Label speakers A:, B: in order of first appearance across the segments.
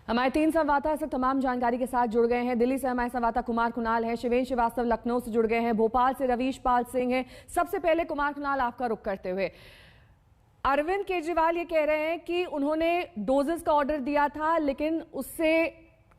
A: हमारे 3 संवाददाता से तमाम जानकारी के साथ जुड़ गए हैं। दिल्ली से हमारे संवाददाता कुमार कुणाल हैं, शिवेन श्रीवास्तव लखनऊ से जुड़ गए हैं, भोपाल से रवीश पाल सिंह हैं। सबसे पहले कुमार कुणाल, आपका रुख करते हुए, अरविंद केजरीवाल ये कह रहे हैं कि उन्होंने डोजेस का ऑर्डर दिया था लेकिन उससे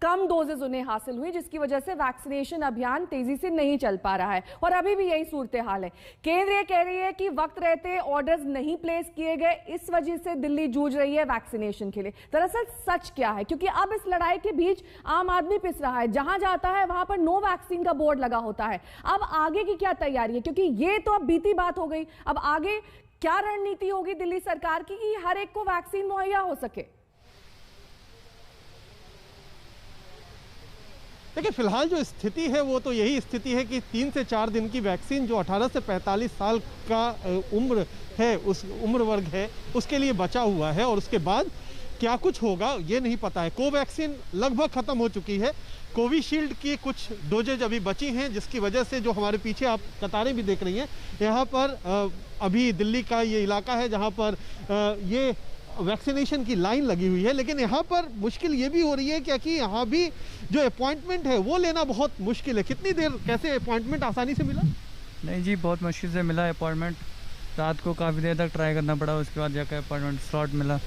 A: कम डोजेस उन्हें हासिल हुई, जिसकी वजह से वैक्सीनेशन अभियान तेजी से नहीं चल पा रहा है और अभी भी यही सूरत हाल है। केंद्र ये कह रही है कि वक्त रहते ऑर्डर्स नहीं प्लेस किए गए, इस वजह से दिल्ली जूझ रही है वैक्सीनेशन के लिए। दरअसल सच क्या है, क्योंकि अब इस लड़ाई के बीच आम आदमी पिस रहा है, जहां जाता है वहां पर नो वैक्सीन का बोर्ड लगा होता है। अब आगे की क्या तैयारी है, क्योंकि ये तो अब बीती बात हो गई, अब आगे क्या रणनीति होगी दिल्ली सरकार की कि हर एक को वैक्सीन मुहैया हो सके?
B: देखिए, फिलहाल जो स्थिति है वो तो यही स्थिति है कि 3 से 4 दिन की वैक्सीन जो 18 से 45 साल का उम्र है, उस उम्र वर्ग है, उसके लिए बचा हुआ है और उसके बाद क्या कुछ होगा ये नहीं पता है। कोवैक्सीन लगभग खत्म हो चुकी है, कोविशील्ड की कुछ डोजेज अभी बची हैं, जिसकी वजह से जो हमारे पीछे आप कतारें भी देख रही हैं, यहाँ पर अभी दिल्ली का ये इलाका है जहाँ पर ये वैक्सीनेशन की लाइन लगी हुई है। लेकिन यहाँ पर मुश्किल ये भी हो रही है क्योंकि यहाँ भी जो अपॉइंटमेंट है वो लेना बहुत मुश्किल है। कितनी देर, कैसे अपॉइंटमेंट आसानी से मिला?
C: नहीं जी, बहुत मुश्किल से मिला अपॉइंटमेंट। रात को काफ़ी देर तक ट्राई करना पड़ा, उसके बाद जाकर अपॉइंटमेंट स्लॉट मिला।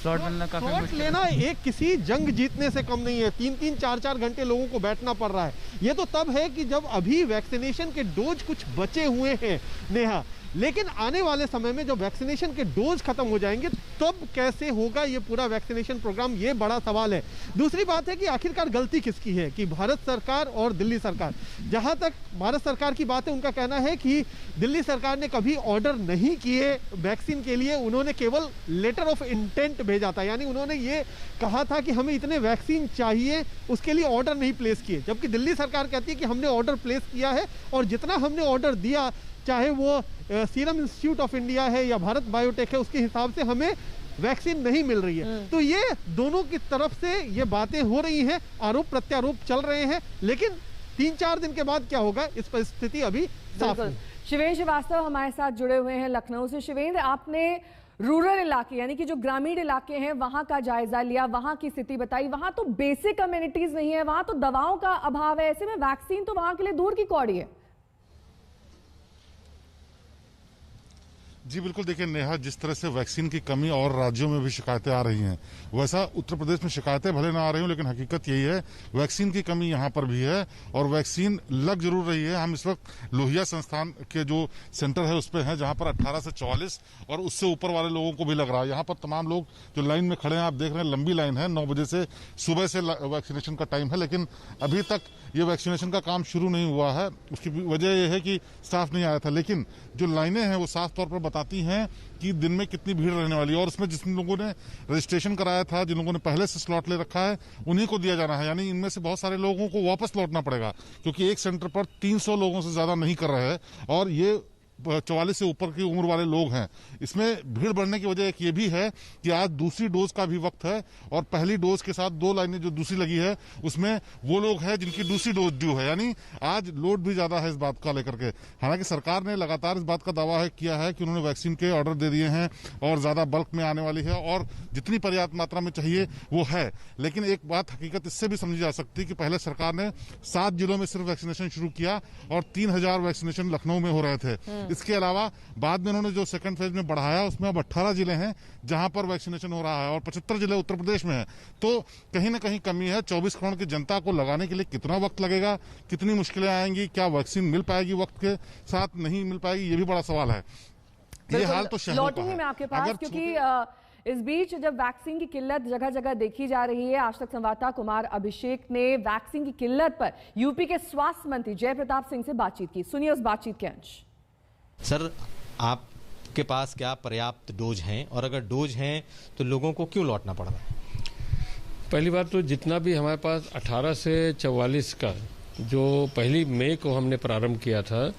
C: स्लॉट मिलना काफ़ी मुश्किल
B: लेना एक किसी जंग जीतने से कम नहीं है। 3-3, 4-4 घंटे लोगों को बैठना पड़ रहा है। ये तो तब है कि जब अभी वैक्सीनेशन के डोज कुछ बचे हुए हैं नेहा, लेकिन आने वाले समय में जब वैक्सीनेशन के डोज खत्म हो जाएंगे तब कैसे होगा ये पूरा वैक्सीनेशन प्रोग्राम, ये बड़ा सवाल है। दूसरी बात है कि आखिरकार गलती किसकी है, कि भारत सरकार और दिल्ली सरकार। जहां तक भारत सरकार की बात है, उनका कहना है कि दिल्ली सरकार ने कभी ऑर्डर नहीं किए वैक्सीन के लिए, उन्होंने केवल लेटर ऑफ इंटेंट भेजा था, यानी उन्होंने ये कहा था कि हमें इतने वैक्सीन चाहिए, उसके लिए ऑर्डर नहीं प्लेस किए। जबकि दिल्ली सरकार कहती है कि हमने ऑर्डर प्लेस किया है और जितना हमने ऑर्डर दिया, चाहे वो सीरम इंस्टीट्यूट ऑफ इंडिया है या भारत बायोटेक है, उसके हिसाब से हमें वैक्सीन नहीं मिल रही है। तो ये दोनों की तरफ से ये बातें हो रही हैं, आरोप प्रत्यारोप चल रहे हैं, लेकिन 3-4 दिन के बाद क्या होगा इस परिस्थिति अभी साफ है।
A: शिवेन श्रीवास्तव हमारे साथ जुड़े हुए हैं लखनऊ से। शिवेन, आपने रूरल इलाके यानी कि जो ग्रामीण इलाके हैं वहां का जायजा लिया, वहां की स्थिति बताई। वहां तो बेसिक कम्युनिटीज नहीं है, वहां तो दवाओं का अभाव है, ऐसे में वैक्सीन तो वहां के लिए दूर की कौड़ी है।
D: जी बिल्कुल, देखिए नेहा, जिस तरह से वैक्सीन की कमी और राज्यों में भी शिकायतें आ रही हैं, वैसा उत्तर प्रदेश में शिकायतें भले ना आ रही हो, लेकिन हकीकत यही है वैक्सीन की कमी यहाँ पर भी है और वैक्सीन लग जरूर रही है। हम इस वक्त लोहिया संस्थान के जो सेंटर है उस पर हैं, जहाँ पर 18 से 44 और उससे ऊपर वाले लोगों को भी लग रहा है। यहाँ पर तमाम लोग जो लाइन में खड़े हैं, आप देख रहे हैं लंबी लाइन है, 9 बजे से सुबह से वैक्सीनेशन का टाइम है, लेकिन अभी तक ये वैक्सीनेशन का काम शुरू नहीं हुआ है। उसकी वजह यह है कि स्टाफ नहीं आया था, लेकिन जो लाइनें हैं वो साफ तौर पर बताती हैं कि दिन में कितनी भीड़ रहने वाली है। और उसमें जिन लोगों ने रजिस्ट्रेशन कराया था, जिन लोगों ने पहले से स्लॉट ले रखा है, उन्हीं को दिया जाना है। यानी इनमें से बहुत सारे लोगों को वापस लौटना पड़ेगा, क्योंकि एक सेंटर पर 300 लोगों से ज्यादा नहीं कर रहे हैं और ये 44 से ऊपर की उम्र वाले लोग हैं। इसमें भीड़ बढ़ने की वजह एक ये भी है कि आज दूसरी डोज का भी वक्त है और पहली डोज के साथ 2 लाइनें जो दूसरी लगी है उसमें वो लोग हैं जिनकी दूसरी डोज ड्यू है, यानी आज लोड भी ज्यादा है इस बात का लेकर के। हालांकि सरकार ने लगातार इस बात का दावा किया है कि उन्होंने वैक्सीन के ऑर्डर दे दिए हैं और ज्यादा बल्क में आने वाली है और जितनी पर्याप्त मात्रा में चाहिए वो है। लेकिन एक बात हकीकत इससे भी समझी जा सकती है कि पहले सरकार ने 7 जिलों में सिर्फ वैक्सीनेशन शुरू किया और 3000 वैक्सीनेशन लखनऊ में हो रहे थे। इसके अलावा बाद में उन्होंने जो सेकंड फेज में बढ़ाया उसमें अब 18 जिले हैं जहां पर वैक्सीनेशन हो रहा है और 75 जिले उत्तर प्रदेश में है। तो कहीं ना कहीं कमी है। 24 करोड़ की जनता को लगाने के लिए कितना वक्त लगेगा, कितनी मुश्किलें आएंगी, क्या वैक्सीन मिल पाएगी वक्त के साथ, नहीं मिल पाएगी, ये भी बड़ा सवाल है। ये हाल तो शहरों का है।
A: मैं आपके पास, क्योंकि इस बीच जब वैक्सीन की किल्लत जगह जगह देखी जा रही है, आज तक संवाददाता कुमार अभिषेक ने वैक्सीन की किल्लत पर यूपी के स्वास्थ्य मंत्री जय प्रताप सिंह से बातचीत की। सुनिए उस बातचीत के अंश।
E: सर, आपके पास क्या पर्याप्त डोज हैं और अगर डोज हैं तो लोगों को क्यों लौटना पड़ रहा है?
F: पहली बात तो जितना भी हमारे पास 18 से 44 का जो पहली मई को हमने प्रारंभ किया था,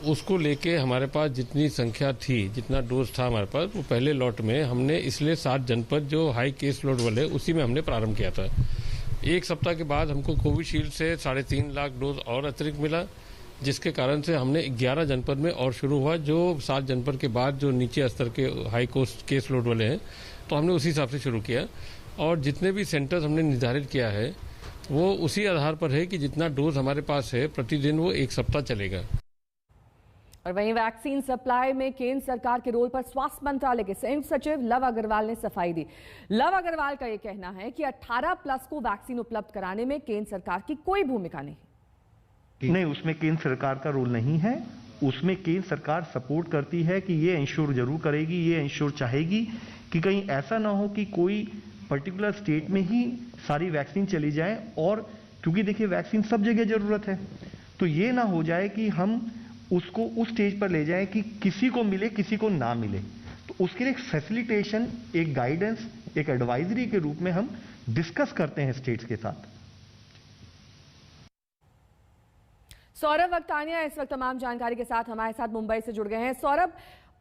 F: उसको लेके हमारे पास जितनी संख्या थी, जितना डोज था हमारे पास, वो पहले लॉट में हमने इसलिए 7 जनपद जो हाई केस लोड वाले उसी में हमने प्रारंभ किया था। एक सप्ताह के बाद हमको कोविशील्ड से 3.5 लाख डोज और अतिरिक्त मिला, जिसके कारण से हमने 11 जनपद में और शुरू हुआ। जो 7 जनपद के बाद जो नीचे स्तर के हाई कोस्ट केस लोड वाले हैं तो हमने उसी हिसाब से शुरू किया और जितने भी सेंटर्स हमने निर्धारित किया है वो उसी आधार पर है कि जितना डोज हमारे पास है प्रतिदिन वो 1 सप्ताह चलेगा।
A: और वहीं वैक्सीन सप्लाई में केंद्र सरकार के रोल पर स्वास्थ्य मंत्रालय के संयुक्त सचिव लव अग्रवाल ने सफाई दी। लव अग्रवाल का यह कहना है कि 18+ को वैक्सीन उपलब्ध कराने में केंद्र सरकार की कोई भूमिका नहीं,
G: उसमें केंद्र सरकार का रोल नहीं है। उसमें केंद्र सरकार सपोर्ट करती है कि ये इंश्योर जरूर करेगी, ये इंश्योर चाहेगी कि कहीं ऐसा ना हो कि कोई पर्टिकुलर स्टेट में ही सारी वैक्सीन चली जाए, और क्योंकि देखिए वैक्सीन सब जगह जरूरत है, तो ये ना हो जाए कि हम उसको उस स्टेज पर ले जाएं कि किसी को मिले किसी को ना मिले। तो उसके लिए एक फैसिलिटेशन, एक गाइडेंस, एक एडवाइजरी के रूप में हम डिस्कस करते हैं स्टेट्स के साथ।
A: सौरभ वक्तानिया इस वक्त तमाम जानकारी के साथ हमारे साथ मुंबई से जुड़ गए हैं। सौरभ,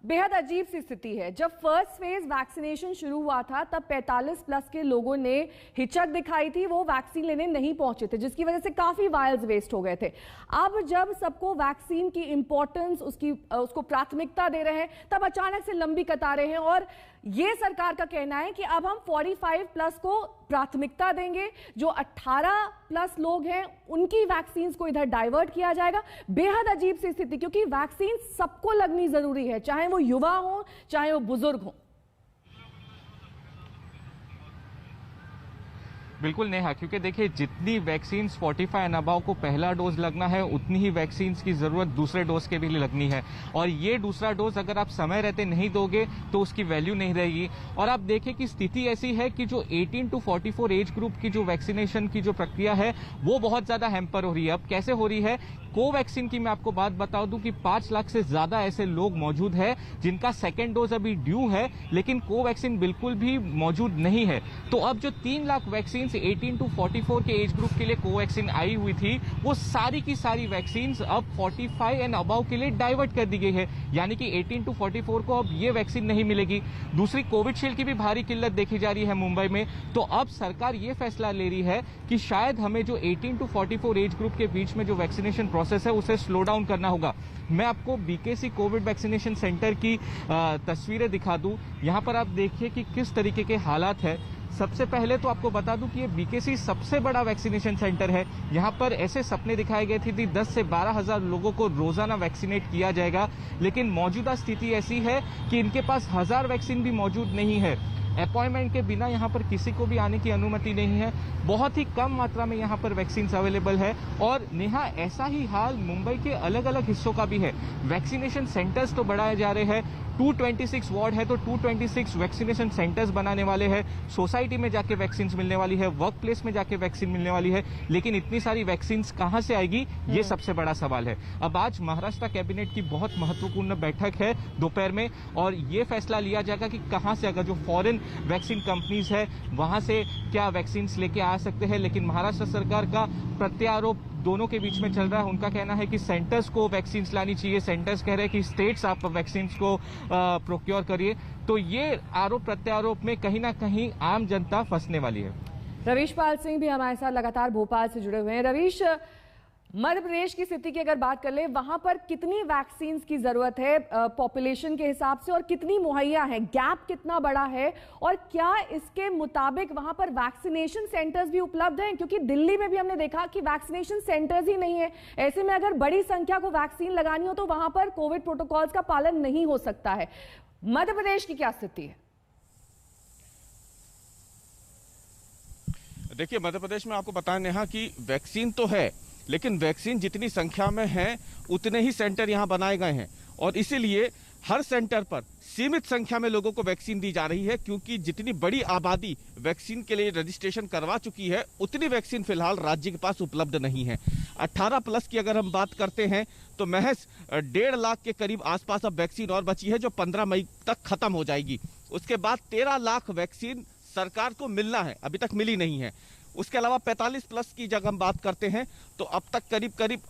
A: बेहद अजीब सी स्थिति है। जब फर्स्ट फेज वैक्सीनेशन शुरू हुआ था तब 45+ के लोगों ने हिचक दिखाई थी, वो वैक्सीन लेने नहीं पहुंचे थे, जिसकी वजह से काफी वायल्स वेस्ट हो गए थे। अब जब सबको वैक्सीन की इंपॉर्टेंस, उसको प्राथमिकता दे रहे हैं, तब अचानक से लंबी कतारें हैं और ये सरकार का कहना है कि अब हम 45+ को प्राथमिकता देंगे, जो 18+ लोग हैं उनकी वैक्सीन को इधर डाइवर्ट किया जाएगा। बेहद अजीब सी स्थिति, क्योंकि वैक्सीन सबको लगनी जरूरी है, चाहे वो युवा हो चाहे वो बुजुर्ग हो।
H: बिल्कुल नेहा, क्योंकि देखिए जितनी वैक्सीन 45 एंड अबव को पहला डोज लगना है उतनी ही वैक्सीन की जरूरत दूसरे डोज के भी लगनी है, और ये दूसरा डोज अगर आप समय रहते नहीं दोगे तो उसकी वैल्यू नहीं रहेगी। और आप देखें कि स्थिति ऐसी है कि जो 18 to 44 एज ग्रुप की जो वैक्सीनेशन की जो प्रक्रिया है वो बहुत ज्यादा हैम्पर हो रही है। अब कैसे हो रही है, कोवैक्सीन की मैं आपको बात बता दूं कि 5 लाख से ज्यादा ऐसे लोग मौजूद है जिनका सेकेंड डोज अभी ड्यू है, लेकिन कोवैक्सीन बिल्कुल भी मौजूद नहीं है। तो अब जो 3 लाख वैक्सीन 18 to 44 के एज ग्रुप के लिए कोवैक्सीन आई हुई थी, वो सारी की सारी वैक्सीन अब 45 एंड अबव के लिए डाइवर्ट कर दी गई है, यानी कि 18 to 44 को अब ये वैक्सीन नहीं मिलेगी। दूसरी, कोविशील्ड की भी भारी किल्लत देखी जा रही है मुंबई में, तो अब सरकार ये फैसला ले रही है कि शायद हमें जो 18 to 44 एज ग्रुप के बीच में जो वैक्सीनेशन प्रोसेस है उसे स्लो डाउन करना होगा। मैं आपको बीकेसी कोविड वैक्सीनेशन सेंटर की तस्वीरें दिखा दूं। यहां पर आप देखिए कि किस तरीके के हालात है। सबसे पहले तो आपको बता दूं कि ये बीकेसी सबसे बड़ा वैक्सीनेशन सेंटर है। यहां पर ऐसे सपने दिखाए गए थे कि 10 से 12 हजार लोगों को रोजाना वैक्सीनेट किया जाएगा, लेकिन मौजूदा स्थिति ऐसी है कि इनके पास 1000 वैक्सीन भी मौजूद नहीं है। अपॉइंटमेंट के बिना यहाँ पर किसी को भी आने की अनुमति नहीं है। बहुत ही कम मात्रा में यहाँ पर वैक्सीन अवेलेबल है। और नेहा, ऐसा ही हाल मुंबई के अलग अलग हिस्सों का भी है। वैक्सीनेशन सेंटर्स तो बढ़ाए जा रहे हैं, 226 वार्ड है तो 226 वैक्सीनेशन सेंटर्स बनाने वाले हैं, सोसाइटी में जाके वैक्सीन मिलने वाली है, वर्क प्लेस में जाके वैक्सीन मिलने वाली है, लेकिन इतनी सारी वैक्सीन कहां से आएगी, ये सबसे बड़ा सवाल है। अब आज महाराष्ट्र कैबिनेट की बहुत महत्वपूर्ण बैठक है दोपहर में, और ये फैसला लिया जाएगा कि कहां से, अगर जो फॉरेन वैक्सीन कंपनीज है वहां से क्या वैक्सीन लेके आ सकते हैं। लेकिन महाराष्ट्र सरकार का प्रत्यारोप दोनों के बीच में चल रहा है। उनका कहना है कि सेंटर्स को वैक्सीन लानी चाहिए, सेंटर्स कह रहे हैं कि स्टेट्स आप वैक्सीन को प्रोक्योर करिए। तो ये आरोप प्रत्यारोप में कहीं ना कहीं आम जनता फंसने वाली है।
A: रवीश पाल सिंह भी हमारे साथ लगातार भोपाल से जुड़े हुए हैं। रवीश, मध्य प्रदेश की स्थिति की अगर बात कर ले, वहां पर कितनी वैक्सीन की जरूरत है पॉपुलेशन के हिसाब से, और कितनी मुहैया है, गैप कितना बड़ा है, और क्या इसके मुताबिक वहां पर वैक्सीनेशन सेंटर्स भी उपलब्ध हैं? क्योंकि दिल्ली में भी हमने देखा कि वैक्सीनेशन सेंटर्स ही नहीं है। ऐसे में अगर बड़ी संख्या को वैक्सीन लगानी हो तो वहां पर कोविड प्रोटोकॉल्स का पालन नहीं हो सकता है। मध्य प्रदेश की क्या स्थिति है?
I: देखिए, मध्य प्रदेश में आपको बताएं नेहा कि वैक्सीन तो है, लेकिन वैक्सीन जितनी संख्या में है उतने ही सेंटर यहां बनाए गए हैं, और इसीलिए हर सेंटर पर सीमित संख्या में लोगों को वैक्सीन दी जा रही है, क्योंकि जितनी बड़ी आबादी वैक्सीन के लिए रजिस्ट्रेशन करवा चुकी है उतनी वैक्सीन फिलहाल राज्य के पास उपलब्ध नहीं है। 18+ की अगर हम बात करते हैं तो महज 1.5 लाख के करीब आसपास अब वैक्सीन और बची है, जो 15 मई तक खत्म हो जाएगी। उसके बाद 13 लाख वैक्सीन सरकार को मिलना है, अभी तक मिली नहीं है। उसके अलावा 45+ की जब हम बात करते हैं तो अब तक करीब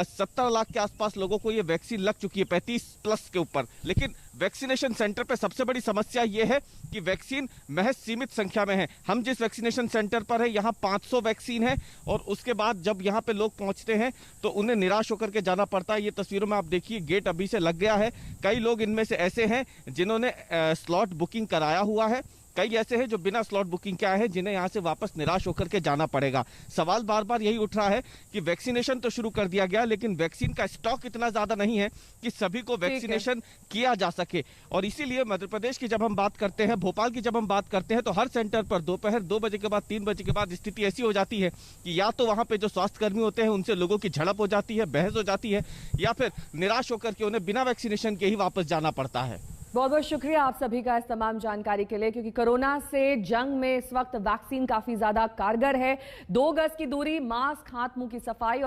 I: 70 लाख के आसपास लोगों को ये वैक्सीन लग चुकी है 35+ के ऊपर। लेकिन वैक्सीनेशन सेंटर पे सबसे बड़ी समस्या ये है कि वैक्सीन महज सीमित संख्या में है। हम जिस वैक्सीनेशन सेंटर पर है यहाँ 500 वैक्सीन है, और उसके बाद जब यहाँ पे लोग पहुँचते हैं तो उन्हें निराश होकर के जाना पड़ता है। ये तस्वीरों में आप देखिए, गेट अभी से लग गया है। कई लोग इनमें से ऐसे हैं जिन्होंने स्लॉट बुकिंग कराया हुआ है, कई ऐसे हैं जो बिना स्लॉट बुकिंग के आए हैं, जिन्हें यहाँ से वापस निराश होकर के जाना पड़ेगा। सवाल बार बार यही उठ रहा है कि वैक्सीनेशन तो शुरू कर दिया गया, लेकिन वैक्सीन का स्टॉक इतना ज्यादा नहीं है कि सभी को वैक्सीनेशन किया जा सके। और इसीलिए मध्य प्रदेश की जब हम बात करते हैं, भोपाल की जब हम बात करते हैं, तो हर सेंटर पर दोपहर 2 बजे के बाद 3 बजे के बाद स्थिति ऐसी हो जाती है कि या तो वहां पे जो स्वास्थ्यकर्मी होते हैं उनसे लोगों की झड़प हो जाती है, बहस हो जाती है, या फिर निराश होकर के उन्हें बिना वैक्सीनेशन के ही वापस जाना पड़ता है।
A: बहुत बहुत शुक्रिया आप सभी का इस तमाम जानकारी के लिए, क्योंकि कोरोना से जंग में इस वक्त वैक्सीन काफी ज्यादा कारगर है। 2 गज की दूरी, मास्क, हाथ मुंह की सफाई और